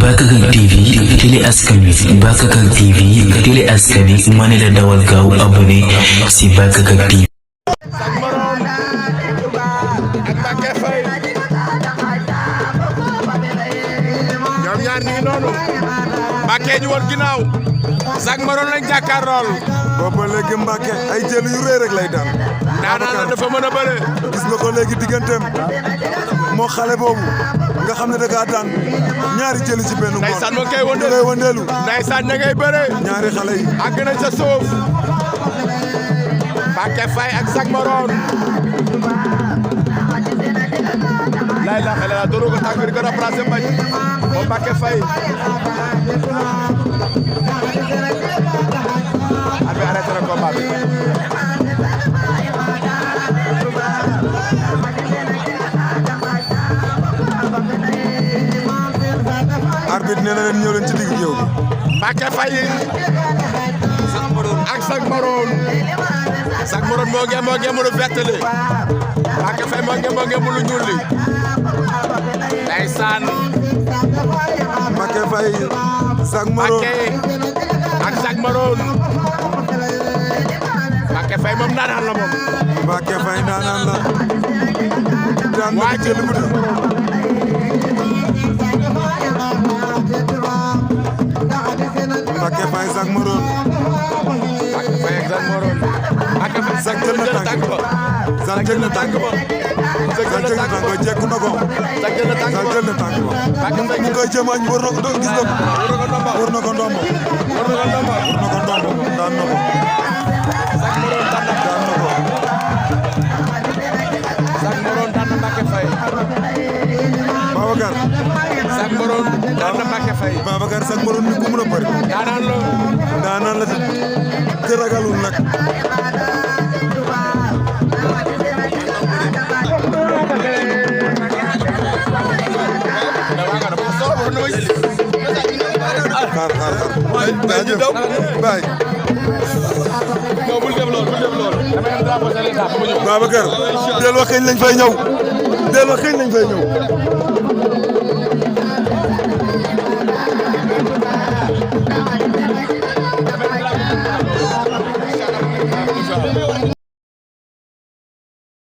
Bakakak TV télé askan wi Bakakak TV télé askan wi ma ne la dawal gaaw abonné si Bakakak TV. ñoom ñaar ñu ngi noonu Mbacké ñu woon ginnaaw Zack Maron lañ jàkkaarlool. boobu ba léegi Mbacké ay jël yu rëy rek lay daan. daanaka dafa mën a bëre. gis nga ko léegi digganteem moo xale boobu nga xam ne da kaa daan ñaari jëli ci benn. Ndeysaan moo koy wëndeelu Ndeysaan ña ngay bëre. ñaari xale yi àgg nañ sa suuf. Mbacké Faye ak Zack Maron. lay la xale la doro ko tànk bi di ko remplacé bañ moom Mbacké Faye. arbitre arrêté na combat bi. arbitre nee na leen ñëw leen ci digg géew bi. Mbacké Faye ak Zack Maron. Zack Maron moo ngi lu vert li. Mbacké Faye moo ngi lu ñuul li. Ndeysaan. Mbacké Faye Zack Maron ak Zack Maron. Mbacké Faye moom ndaanaan la moom. Mbacké Faye ndaanaan la. daan na jël bu dee. Mbacké Faye Zack Maron. Mbacké Faye ak Zack Maron. Mbacké Faye Zack jël na tànk ba. Zack jël na tànk ba. Zack jël na tànk ba jekku na ko. Zack jël na tànk ba. Zack jël na tànk ba. Mbacké Faye ñu koy jëmaañ wër na ko gis nga ko. wër na ko ndombo. daan na ko. Zack Maron daan na ko. Zack Maron daan na Mbacké Faye. Babacar. Zack Maron daan na Mbacké Faye. Babacar Zack Maron mi ku mun a bëri. daanaan la te ragalul nag. xaar. jaajëf Baye. Babacar. del wax kañ lañ fay ñëw.